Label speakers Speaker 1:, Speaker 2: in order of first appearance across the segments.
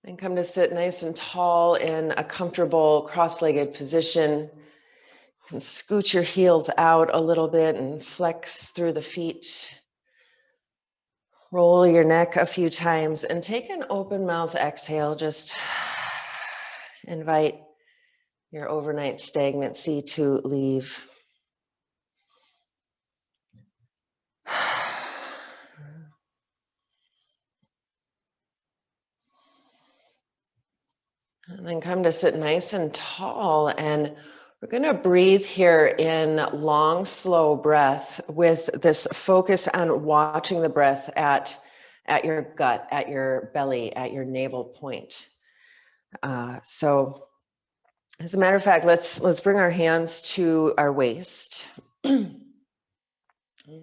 Speaker 1: And come to sit nice and tall in a comfortable cross-legged position. You can scoot your heels out a little bit and flex through the feet. Roll your neck a few times and take an open mouth exhale. Just invite your overnight stagnancy to leave. And then come to sit nice and tall, and we're going to breathe here in long, slow breath with this focus on watching the breath at your gut, at your belly, at your navel point. So as a matter of fact, let's bring our hands to our waist. And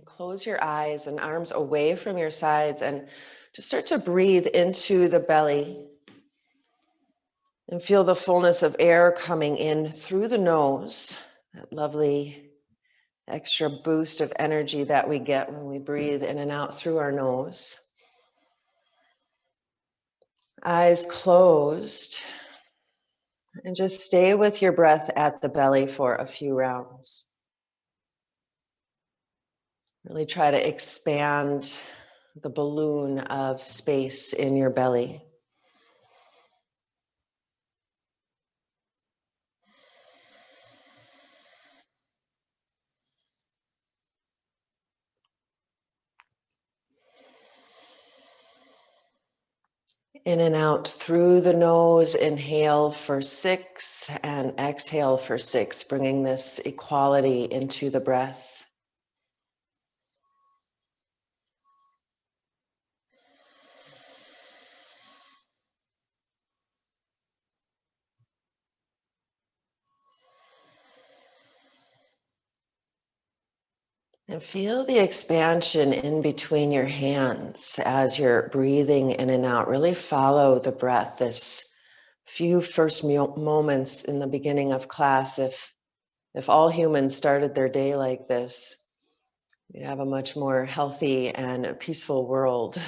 Speaker 1: close your eyes and arms away from your sides and just start to breathe into the belly. And feel the fullness of air coming in through the nose, that lovely extra boost of energy that we get when we breathe in and out through our nose. Eyes closed, and just stay with your breath at the belly for a few rounds. Really try to expand the balloon of space in your belly. In and out through the nose, inhale for 6 and exhale for 6, bringing this equality into the breath. And feel the expansion in between your hands as you're breathing in and out. Really follow the breath. This few first moments in the beginning of class, if all humans started their day like this, we'd have a much more healthy and peaceful world.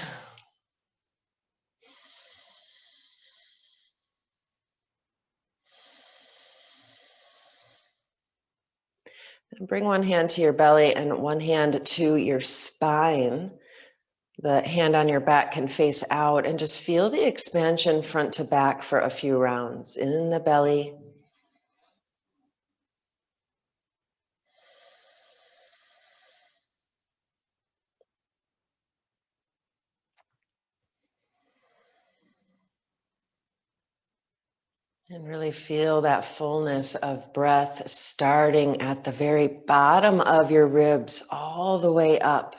Speaker 1: And bring one hand to your belly and one hand to your spine. The hand on your back can face out, and just feel the expansion front to back for a few rounds in the belly. And really feel that fullness of breath starting at the very bottom of your ribs, all the way up.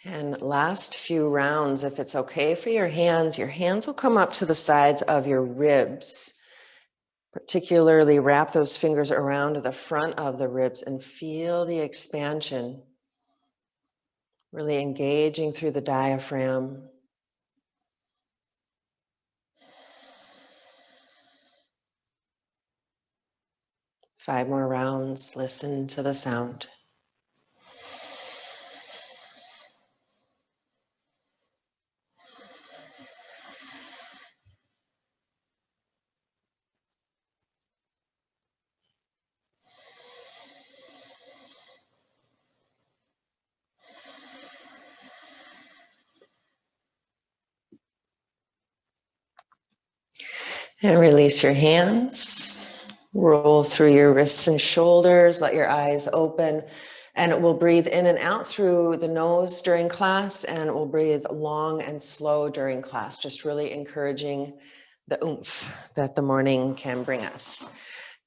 Speaker 1: And last few rounds, if it's okay for your hands will come up to the sides of your ribs. Particularly wrap those fingers around the front of the ribs and feel the expansion. Really engaging through the diaphragm. Five more rounds, listen to the sound. And release your hands. Roll through your wrists and shoulders. Let your eyes open. And we'll breathe in and out through the nose during class. And we'll breathe long and slow during class. Just really encouraging the oomph that the morning can bring us.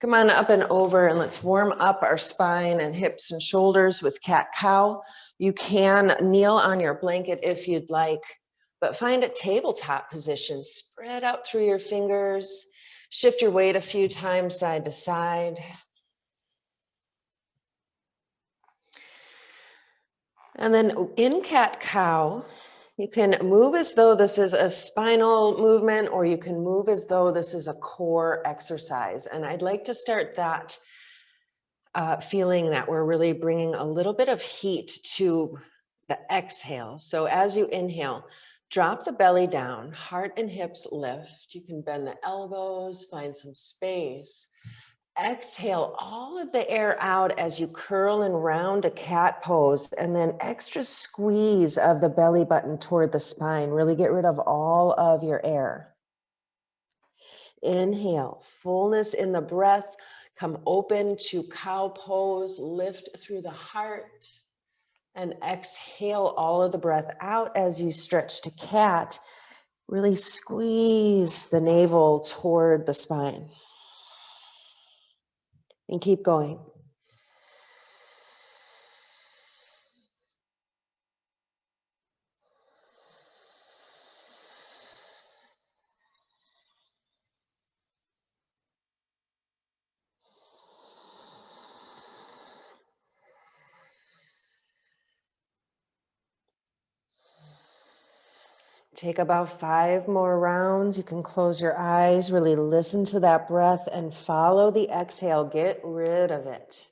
Speaker 1: Come on up and over, and let's warm up our spine and hips and shoulders with cat-cow. You can kneel on your blanket if you'd like, but find a tabletop position. Spread out through your fingers. Shift your weight a few times side to side. And then in cat-cow, You can move as though this is a spinal movement, or you can move as though this is a core exercise. And I'd like to start that feeling that we're really bringing a little bit of heat to the exhale. So as you inhale, drop the belly down, heart and hips lift. You can bend the elbows, find some space. Exhale all of the air out as you curl and round a cat pose, and then extra squeeze of the belly button toward the spine. Really get rid of all of your air. Inhale, fullness in the breath. Come open to cow pose, lift through the heart, and exhale all of the breath out as you stretch to cat. Really squeeze the navel toward the spine. And keep going. Take about 5 more rounds. You can close your eyes, really listen to that breath and follow the exhale. Get rid of it.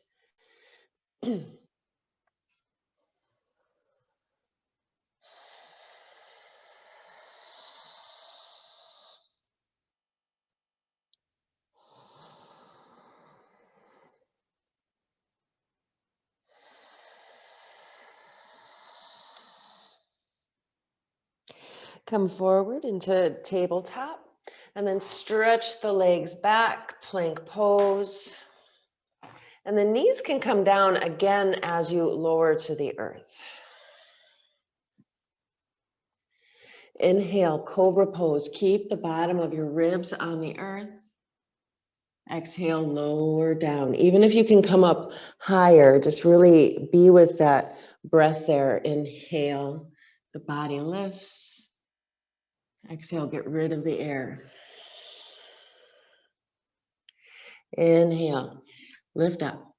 Speaker 1: Come forward into tabletop and then stretch the legs back, plank pose. And the knees can come down again as you lower to the earth. Inhale, cobra pose. Keep the bottom of your ribs on the earth. Exhale, lower down. Even if you can come up higher, just really be with that breath there. Inhale, the body lifts. Exhale, get rid of the air. Inhale, lift up.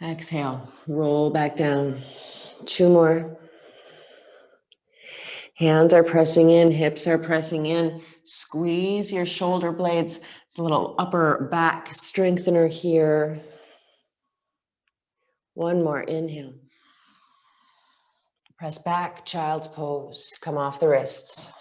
Speaker 1: Exhale, roll back down. 2 more. Hands are pressing in, hips are pressing in. Squeeze your shoulder blades. It's a little upper back strengthener here. 1 more, inhale. Press back, child's pose. Come off the wrists.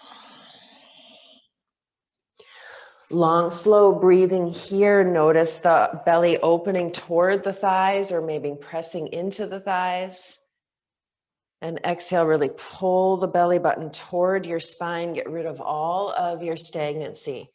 Speaker 1: Long, slow breathing here. Notice the belly opening toward the thighs or maybe pressing into the thighs. And exhale, really pull the belly button toward your spine. Get rid of all of your stagnancy.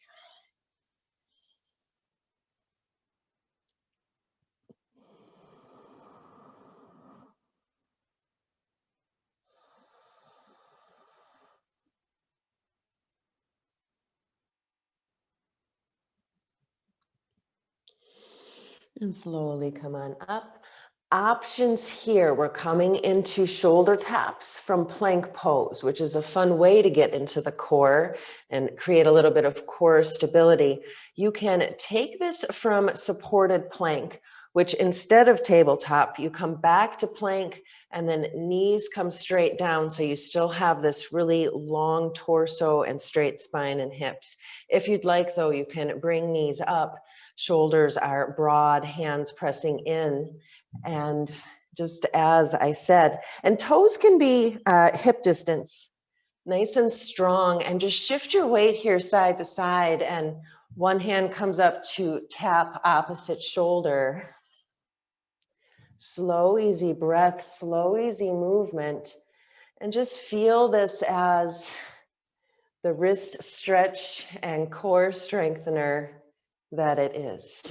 Speaker 1: And slowly come on up. Options here. We're coming into shoulder taps from plank pose, which is a fun way to get into the core and create a little bit of core stability. You can take this from supported plank, which instead of tabletop, you come back to plank and then knees come straight down. So you still have this really long torso and straight spine and hips. If you'd like, though, you can bring knees up. Shoulders are broad, hands pressing in. And just as I said, and toes can be hip distance, nice and strong, and just shift your weight here side to side, and one hand comes up to tap opposite shoulder. Slow, easy breath, slow, easy movement, and just feel this as the wrist stretch and core strengthener that it is.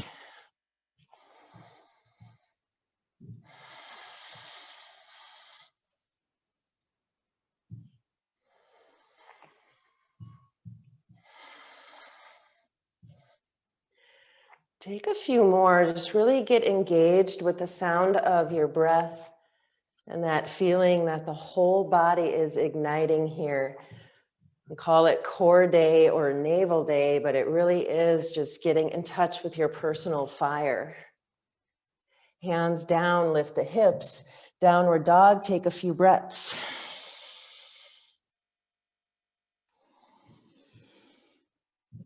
Speaker 1: Take a few more, just really get engaged with the sound of your breath and that feeling that the whole body is igniting here. We call it core day or navel day, but it really is just getting in touch with your personal fire. Hands down, lift the hips. Downward dog, take a few breaths.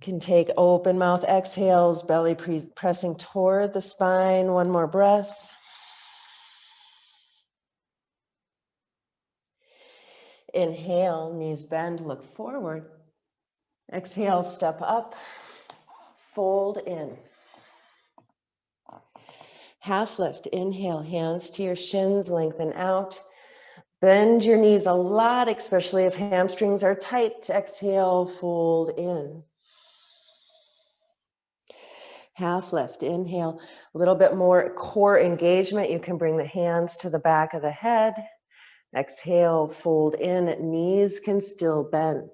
Speaker 1: can take open mouth exhales, belly pressing toward the spine. One more breath. Inhale, knees bend, look forward. Exhale, step up, fold in. Half lift, inhale, hands to your shins, lengthen out. Bend your knees a lot, especially if hamstrings are tight. Exhale, fold in. Half lift, inhale, a little bit more core engagement. You can bring the hands to the back of the head. Exhale, fold in, knees can still bend.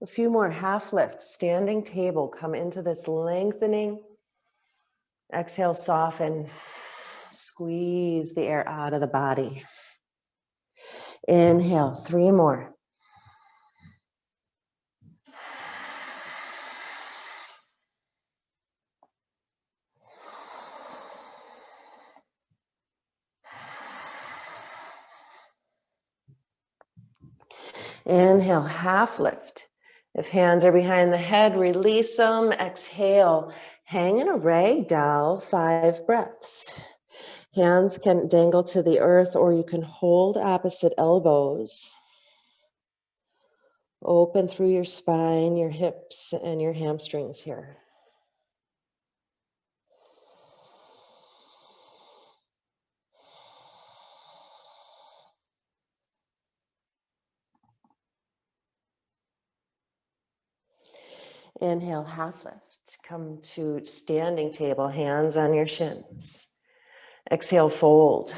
Speaker 1: A few more half lift, standing table, come into this lengthening. Exhale, soften, squeeze the air out of the body. Inhale, 3 more. Inhale, half lift. If hands are behind the head, release them. Exhale, hang in a ragdoll, 5 breaths. Hands can dangle to the earth, or you can hold opposite elbows. Open through your spine, your hips, and your hamstrings here. Inhale, half lift. Come to standing table, hands on your shins. Exhale, fold.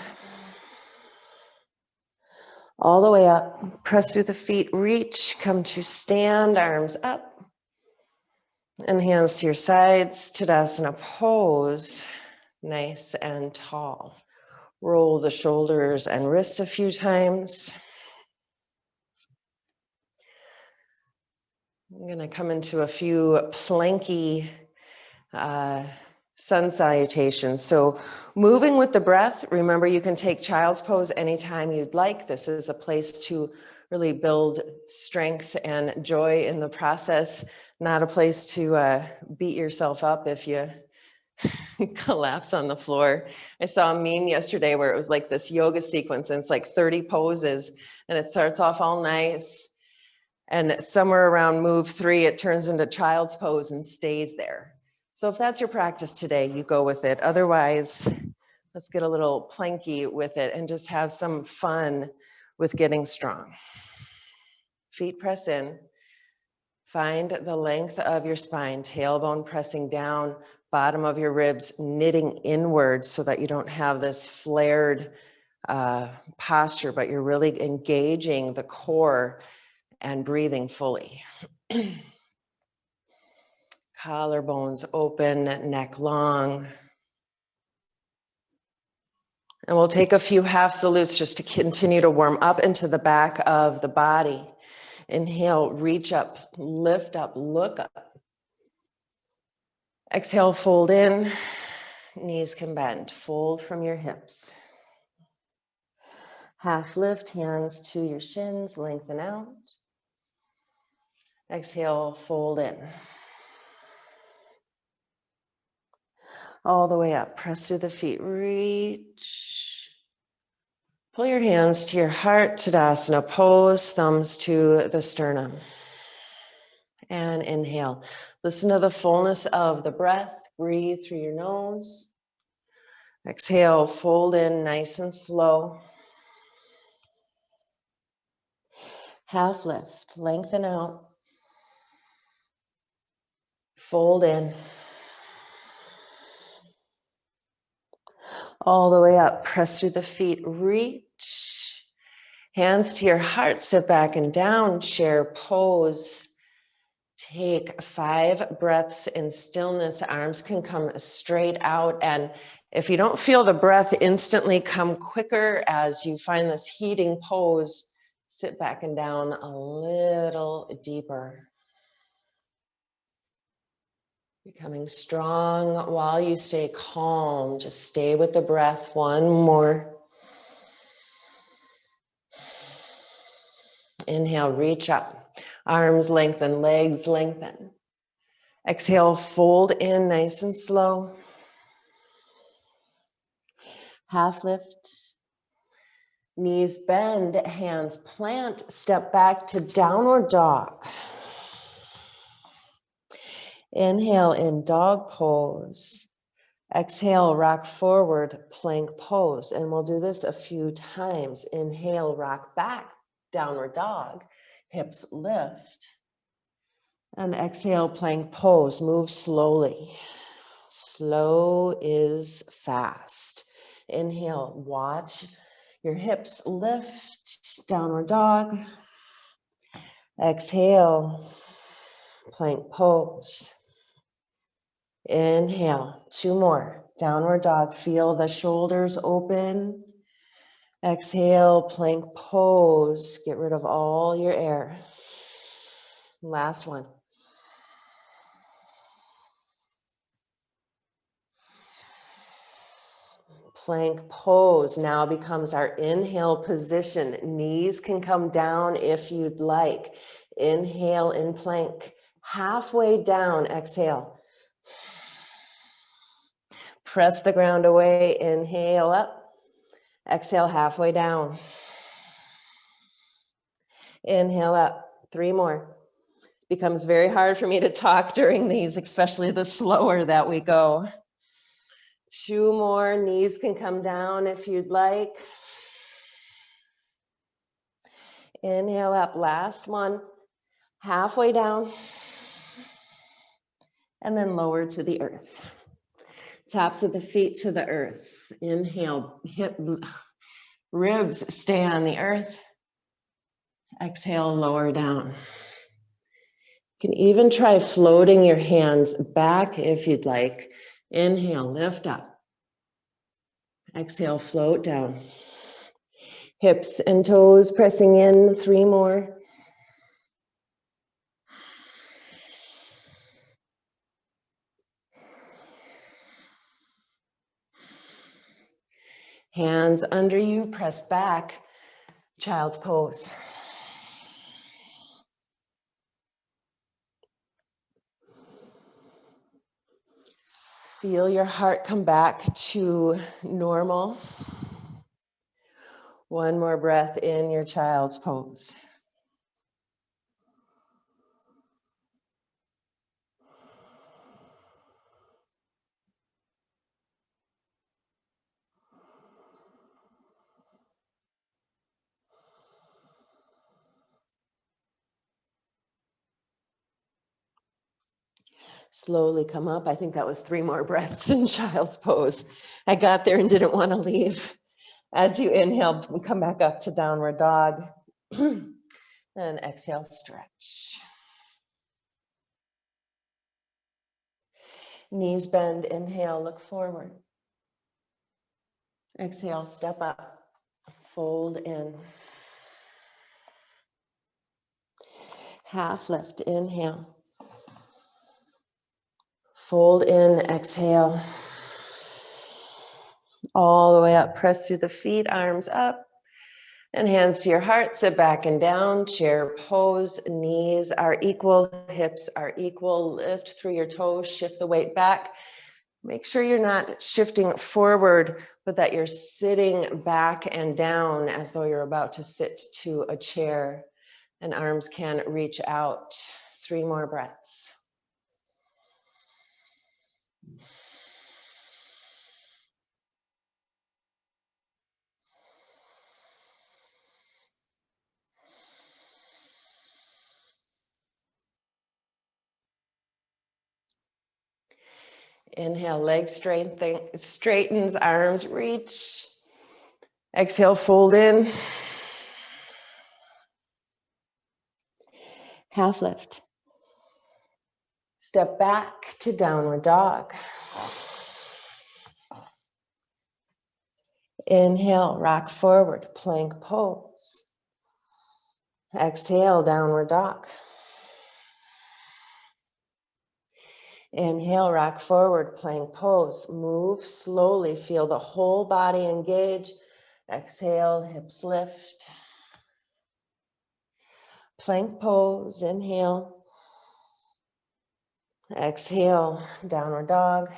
Speaker 1: All the way up, press through the feet, reach, come to stand, arms up. And hands to your sides, Tadasana pose, nice and tall. Roll the shoulders and wrists a few times. I'm gonna come into a few planky sun salutations. So moving with the breath, remember you can take child's pose anytime you'd like. This is a place to really build strength and joy in the process, not a place to beat yourself up if you collapse on the floor. I saw a meme yesterday where it was like this yoga sequence and it's like 30 poses and it starts off all nice. And somewhere around move 3, it turns into child's pose and stays there. So if that's your practice today, you go with it. Otherwise, let's get a little planky with it and just have some fun with getting strong. Feet press in. Find the length of your spine, tailbone pressing down, bottom of your ribs knitting inwards so that you don't have this flared posture, but you're really engaging the core and breathing fully. Collarbones open, neck long. And we'll take a few half salutes just to continue to warm up into the back of the body. Inhale, reach up, lift up, look up. Exhale, fold in, knees can bend. Fold from your hips. Half lift, hands to your shins, lengthen out. Exhale, fold in. All the way up, press through the feet, reach. Pull your hands to your heart, Tadasana pose, thumbs to the sternum. And inhale. Listen to the fullness of the breath. Breathe through your nose. Exhale, fold in nice and slow. Half lift, lengthen out. Fold in. All the way up, press through the feet, reach. Hands to your heart, sit back and down, chair pose. Take 5 breaths in stillness. Arms can come straight out. And if you don't feel the breath instantly come quicker as you find this heating pose, sit back and down a little deeper. Becoming strong while you stay calm. Just stay with the breath. One more. Inhale, reach up. Arms lengthen, legs lengthen. Exhale, fold in nice and slow. Half lift. Knees bend, hands plant, step back to downward dog. Inhale in dog pose. Exhale, rock forward, plank pose. And we'll do this a few times. Inhale, rock back, downward dog. Hips lift. And exhale, plank pose. Move slowly. Slow is fast. Inhale, watch your hips lift, downward dog. Exhale, plank pose. Inhale, 2 more. Downward dog, feel the shoulders open. Exhale, plank pose. Get rid of all your air. Last one. Plank pose now becomes our inhale position. Knees can come down if you'd like. Inhale in plank. Halfway down, exhale. Press the ground away, inhale up. Exhale, halfway down. Inhale up, 3 more. Becomes very hard for me to talk during these, especially the slower that we go. 2 more, knees can come down if you'd like. Inhale up, last one. Halfway down. And then lower to the earth. Tops of the feet to the earth. Inhale, ribs stay on the earth. Exhale, lower down. You can even try floating your hands back if you'd like. Inhale, lift up. Exhale, float down. Hips and toes pressing in, 3 more. Hands under you, press back, child's pose. Feel your heart come back to normal. 1 more breath in your child's pose. Slowly come up. I think that was 3 more breaths in child's pose. I got there and didn't want to leave. As you inhale, come back up to downward dog. And exhale, stretch. Knees bend, inhale, look forward. Exhale, step up, fold in. Half lift, inhale. Fold in, exhale. All the way up, press through the feet, arms up. And hands to your heart, sit back and down, chair pose, knees are equal, hips are equal. Lift through your toes, shift the weight back. Make sure you're not shifting forward, but that you're sitting back and down as though you're about to sit to a chair. And arms can reach out. 3 more breaths. Inhale, legs straightens, arms reach. Exhale, fold in. Half lift. Step back to downward dog. Inhale, rock forward, plank pose. Exhale, downward dog. Inhale, rock forward, plank pose. Move slowly, feel the whole body engage. Exhale, hips lift. Plank pose, inhale. Exhale, downward dog.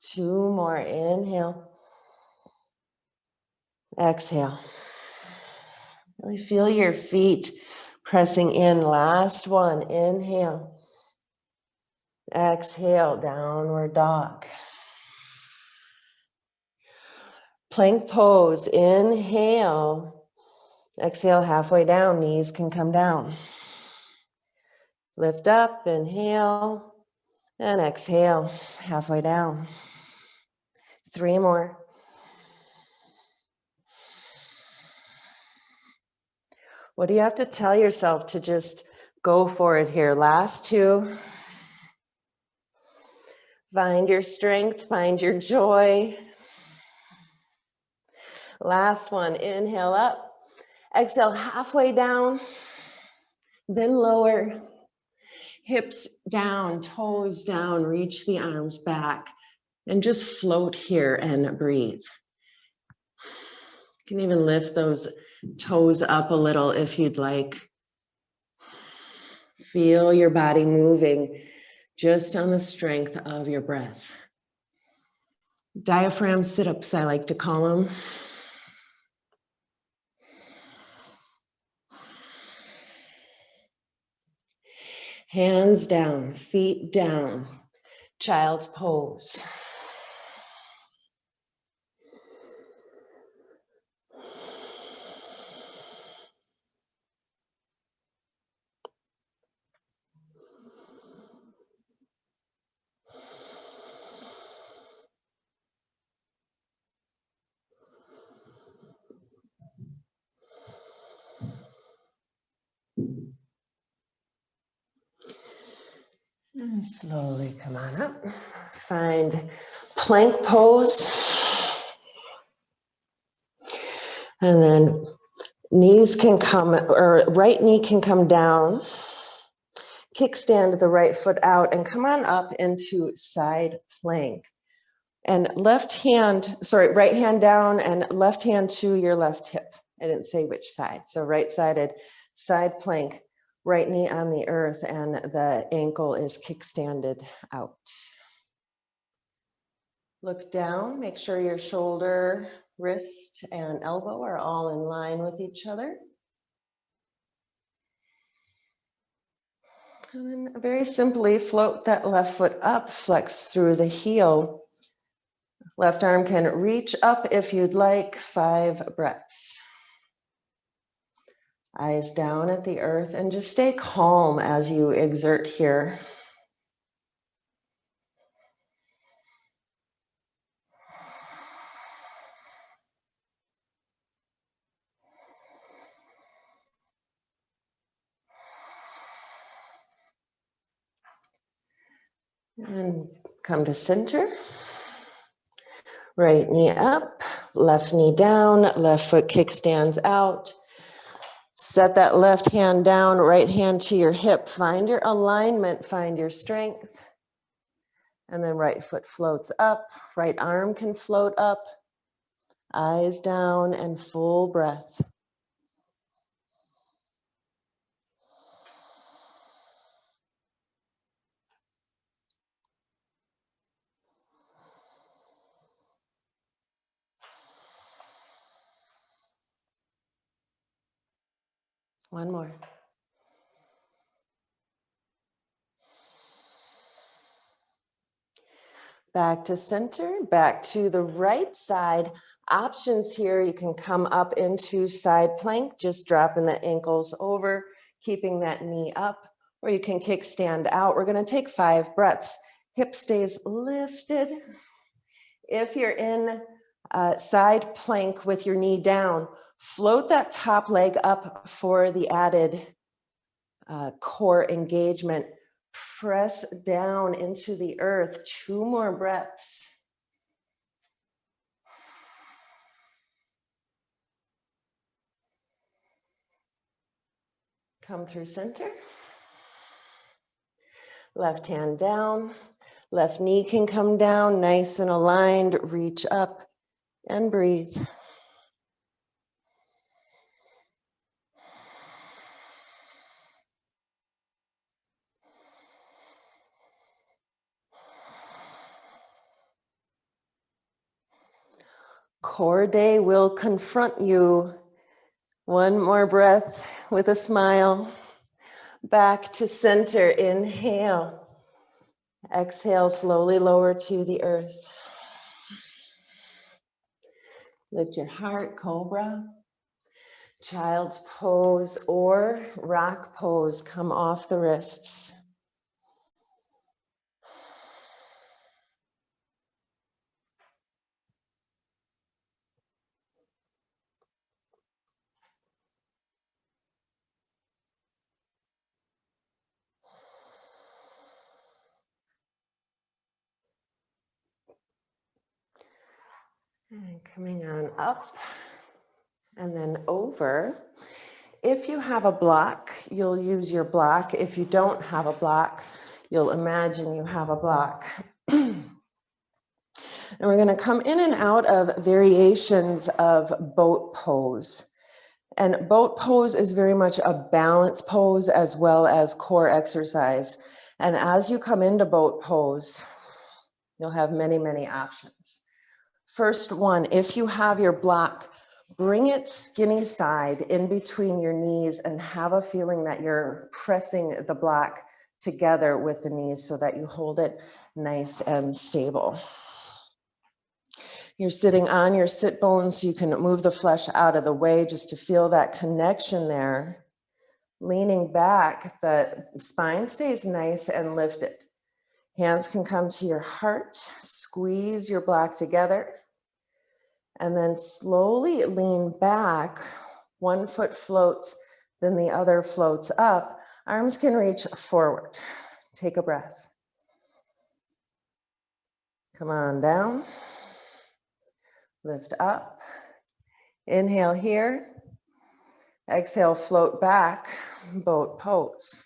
Speaker 1: 2 more, inhale. Exhale. Really feel your feet pressing in. Last one, inhale. Exhale, downward dog. Plank pose, inhale. Exhale, halfway down, knees can come down. Lift up, inhale, and exhale, halfway down. 3 more. What do you have to tell yourself to just go for it here? Last 2. Find your strength, find your joy. Last one, inhale up. Exhale, halfway down, then lower. Hips down, toes down, reach the arms back, and just float here and breathe. You can even lift those toes up a little if you'd like. Feel your body moving just on the strength of your breath. Diaphragm sit-ups, I like to call them. Hands down, feet down, child's pose. And slowly come on up. Find plank pose. And then knees can come, or right knee can come down. Kickstand the right foot out and come on up into side plank. And right hand down and left hand to your left hip. I didn't say which side. So right-sided side plank, right knee on the earth, and the ankle is kickstanded out. Look down, make sure your shoulder, wrist, and elbow are all in line with each other. And then very simply float that left foot up, flex through the heel. Left arm can reach up if you'd like, 5 breaths. Eyes down at the earth and just stay calm as you exert here. And come to center. Right knee up, left knee down, left foot kickstands out. Set that left hand down, right hand to your hip. Find your alignment, find your strength. And then right foot floats up, right arm can float up. Eyes down and full breath. One more. Back to center, back to the right side. Options here, you can come up into side plank, just dropping the ankles over, keeping that knee up, or you can kickstand out. We're gonna take 5 breaths. Hip stays lifted. If you're in side plank with your knee down, float that top leg up for the added core engagement. Press down into the earth. 2 more breaths. Come through center. Left hand down. Left knee can come down, nice and aligned. Reach up and breathe. core day will confront you. One more breath with a smile. Back to center, inhale. Exhale, slowly lower to the earth. Lift your heart, cobra. Child's pose or rock pose, come off the wrists. And coming on up and then over. If you have a block, you'll use your block. If you don't have a block, you'll imagine you have a block. And we're going to come in and out of variations of boat pose. And boat pose is very much a balance pose as well as core exercise. And as you come into boat pose, you'll have many, many options. First one, if you have your block, bring it skinny side in between your knees and have a feeling that you're pressing the block together with the knees so that you hold it nice and stable. You're sitting on your sit bones, so you can move the flesh out of the way just to feel that connection there. Leaning back, the spine stays nice and lifted. Hands can come to your heart, squeeze your block together. And then slowly lean back. One foot floats, then the other floats up. Arms can reach forward. Take a breath. Come on down. Lift up. Inhale here. Exhale, float back. Boat pose.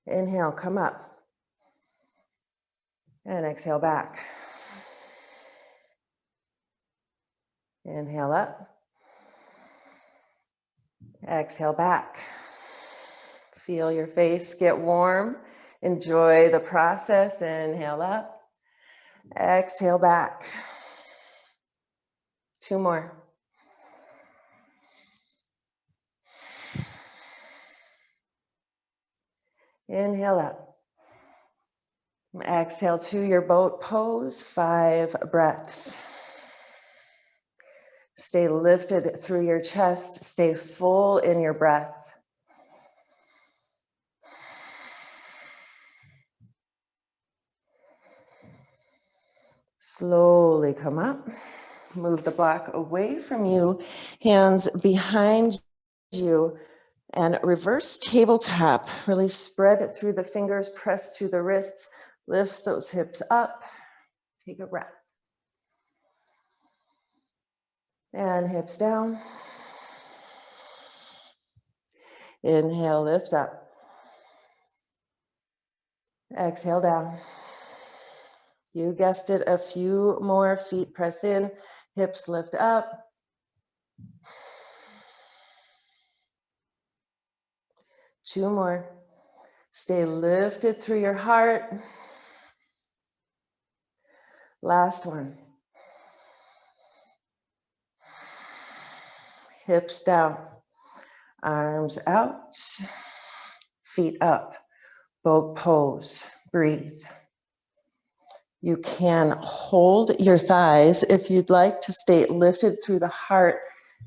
Speaker 1: Inhale, come up. And exhale back. Inhale up. Exhale back. Feel your face get warm. Enjoy the process. Inhale up. Exhale back. 2 more. Inhale up. Exhale to your boat pose, 5 breaths. Stay lifted through your chest. Stay full in your breath. Slowly come up. Move the block away from you. Hands behind you. And reverse tabletop. Really spread it through the fingers. Press to the wrists. Lift those hips up. Take a breath. And hips down. Inhale, lift up. Exhale down. You guessed it, a few more. Feet press in, hips lift up. Two more. Stay lifted through your heart. Last one. Hips down, arms out, feet up, boat pose, breathe. You can hold your thighs if you'd like to stay lifted through the heart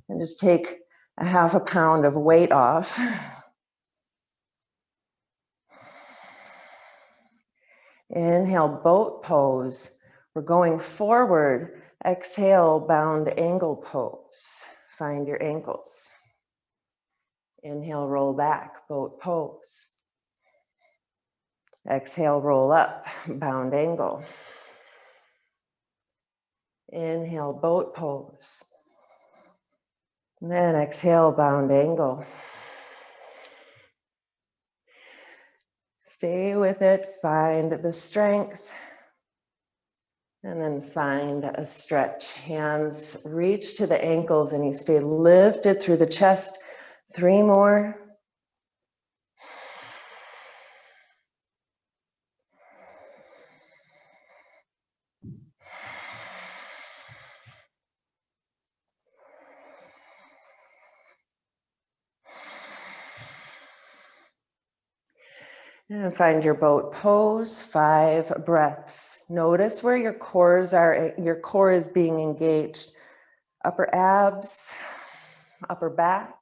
Speaker 1: and just take a half a pound of weight off. Inhale, boat pose. We're going forward. Exhale, bound angle pose. Find your ankles. Inhale, roll back, boat pose. Exhale, roll up, bound angle. Inhale, boat pose. And then exhale, bound angle. Stay with it, find the strength. And then find a stretch. Hands reach to the ankles and you stay lifted through the chest. 3 more. And find your boat pose, 5 breaths. Notice where your core is being engaged. Upper abs, upper back.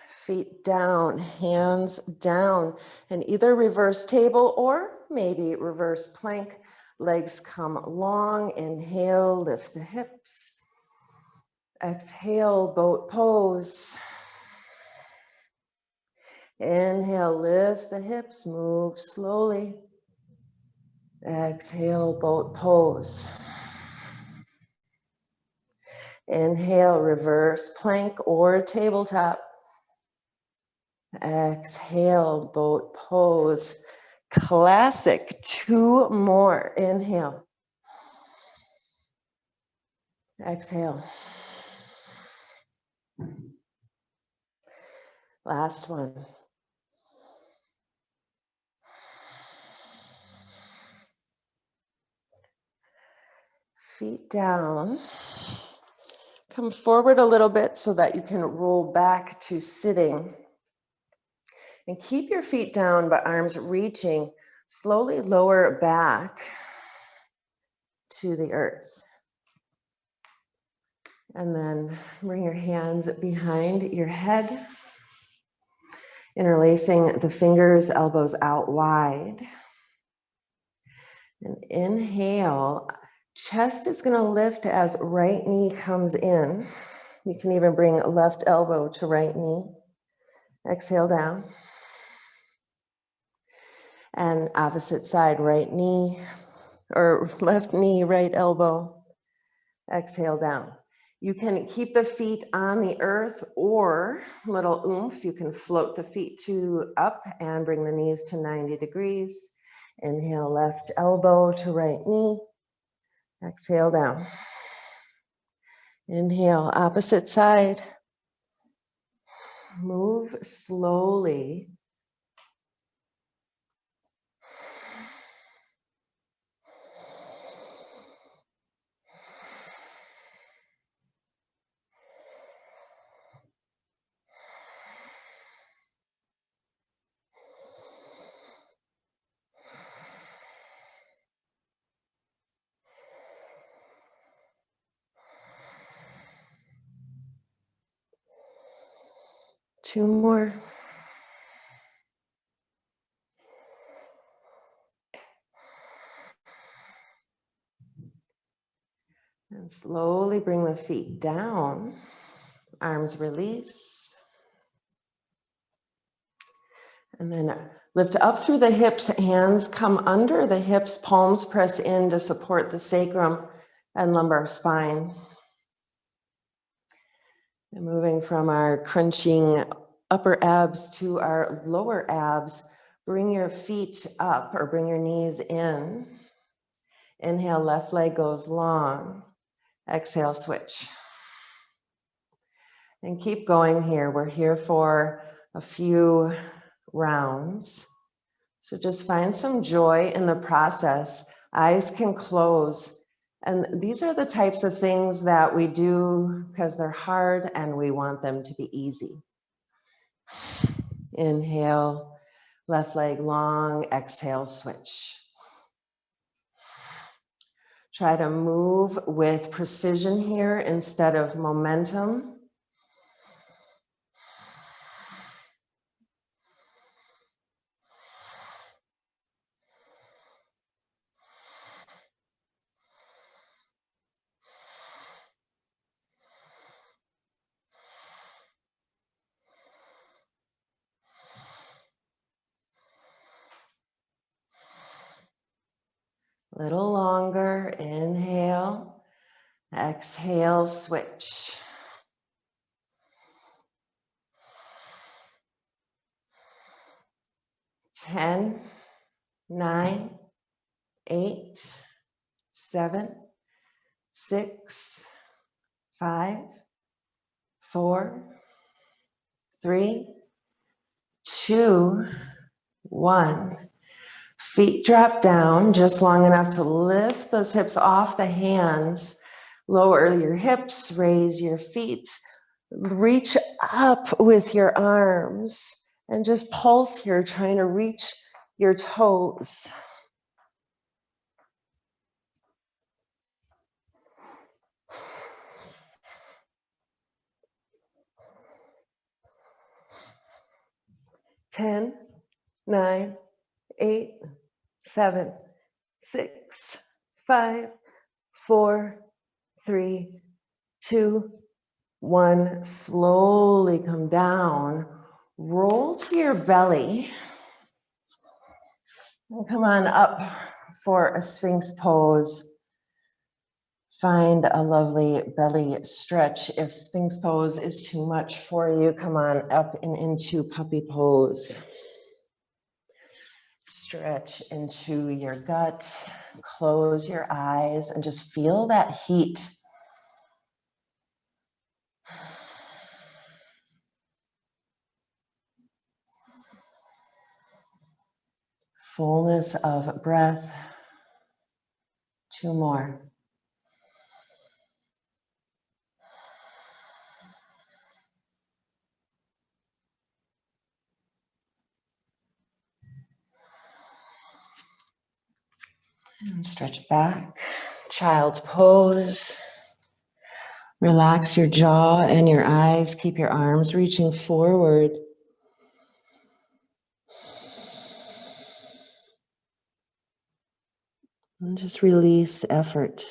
Speaker 1: Feet down, hands down, and either reverse table or maybe reverse plank. Legs come long. Inhale, lift the hips. Exhale, boat pose. Inhale, lift the hips, move slowly. Exhale, boat pose. Inhale, reverse plank or tabletop. Exhale, boat pose. Classic. 2 more. Inhale. Exhale. Last one. Feet down. Come forward a little bit so that you can roll back to sitting. And keep your feet down, but arms reaching. Slowly lower back to the earth. And then bring your hands behind your head. Interlacing the fingers, elbows out wide. And inhale. Chest is going to lift as right knee comes in. You can even bring left elbow to right knee. Exhale down. And opposite side, right knee, or left knee, right elbow. Exhale down. You can keep the feet on the earth, or little oomph, you can float the feet up and bring the knees to 90 degrees. Inhale, left elbow to right knee. Exhale down. Inhale, opposite side. Move slowly. Two more. And slowly bring the feet down. Arms release. And then lift up through the hips. Hands come under the hips. Palms press in to support the sacrum and lumbar spine. And moving from our crunching upper abs to our lower abs, bring your feet up or bring your knees in. Inhale, left leg goes long. Exhale, switch. And keep going here. We're here for a few rounds. So just find some joy in the process. Eyes can close. And these are the types of things that we do because they're hard and we want them to be easy. Inhale, left leg long, exhale, switch. Try to move with precision here instead of momentum. Little longer, inhale, exhale, switch. Ten, 9, 8, 7, 6, 5, 4, 3, 2, 1. Feet drop down just long enough to lift those hips off the hands. Lower your hips, raise your feet, reach up with your arms and just pulse here, trying to reach your toes. Ten, 9, 8, 7, 6, 5, 4, 3, 2, 1. Slowly come down, roll to your belly, and come on up for a Sphinx pose. Find a lovely belly stretch. If Sphinx pose is too much for you, come on up and into puppy pose. Stretch into your gut, close your eyes, and just feel that heat. Fullness of breath. 2 more. And stretch back, child's pose. Relax your jaw and your eyes. Keep your arms reaching forward. And just release effort.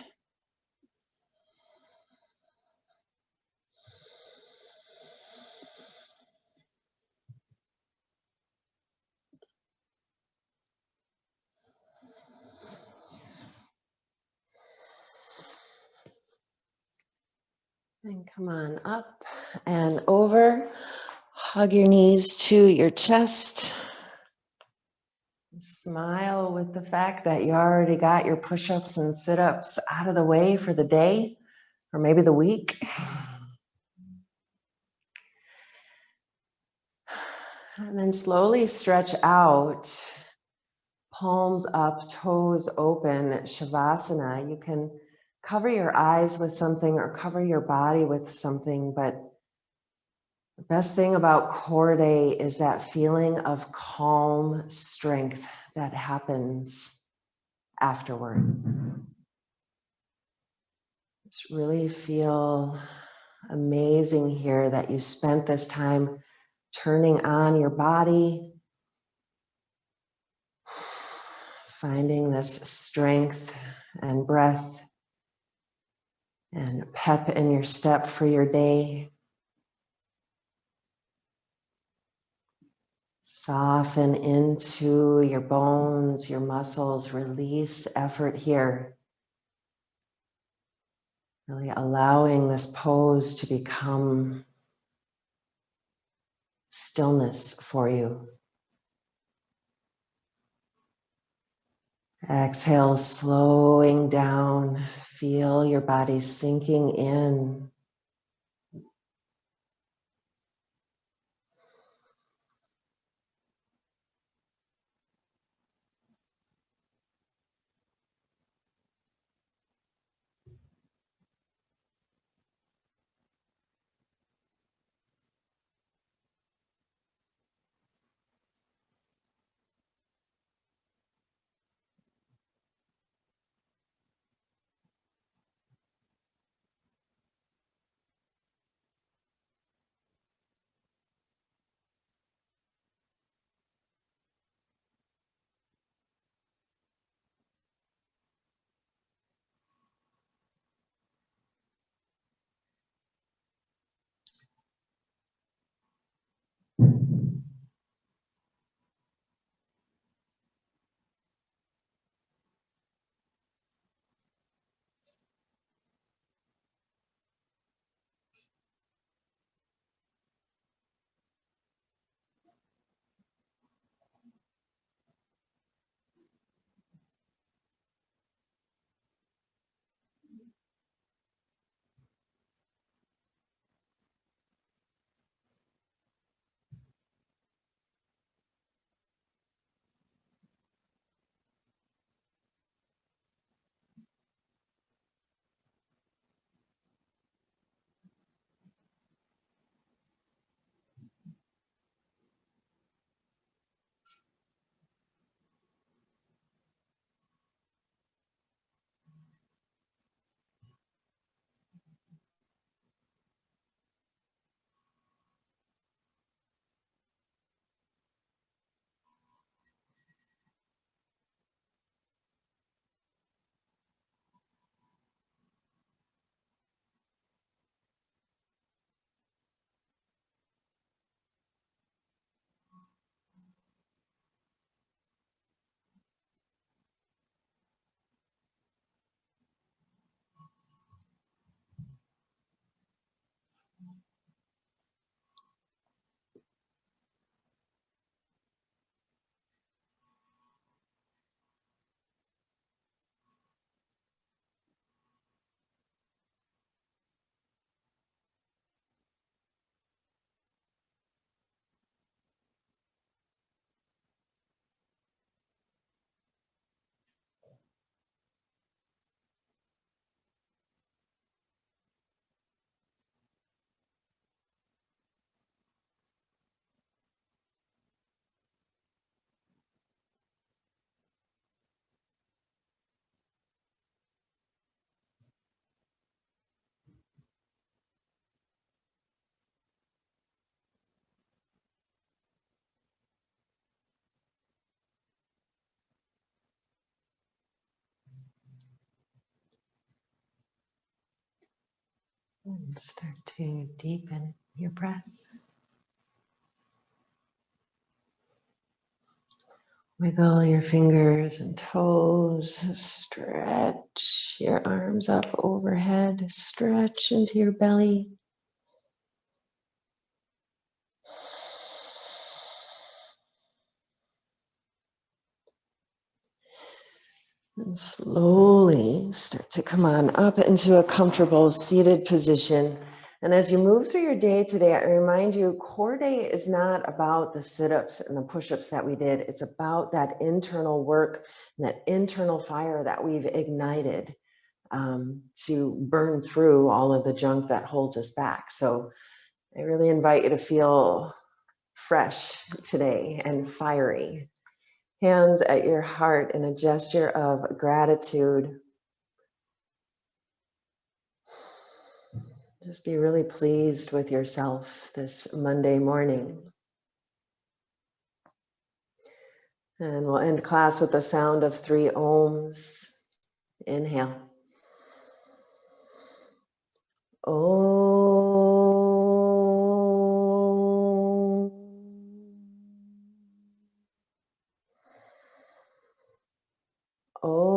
Speaker 1: And come on up and over. Hug your knees to your chest. Smile with the fact that you already got your push-ups and sit-ups out of the way for the day, or maybe the week. And then slowly stretch out, palms up, toes open, Savasana. You can cover your eyes with something or cover your body with something, but the best thing about core day is that feeling of calm strength that happens afterward. Just really feel amazing here that you spent this time turning on your body, finding this strength and breath and pep in your step for your day. Soften into your bones, your muscles, release effort here. Really allowing this pose to become stillness for you. Exhale, slowing down. Feel your body sinking in. And start to deepen your breath. Wiggle your fingers and toes, stretch your arms up overhead, stretch into your belly. And slowly start to come on up into a comfortable seated position. And as you move through your day today, I remind you, core day is not about the sit-ups and the push-ups that we did. It's about that internal work and that internal fire that we've ignited to burn through all of the junk that holds us back. So I really invite you to feel fresh today and fiery. Hands at your heart in a gesture of gratitude. Just be really pleased with yourself this Monday morning. And we'll end class with the sound of 3 ohms. Inhale. Om. Om.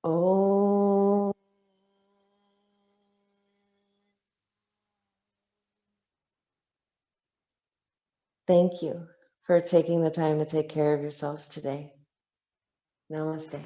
Speaker 1: Om. Thank you for taking the time to take care of yourselves today. Namaste.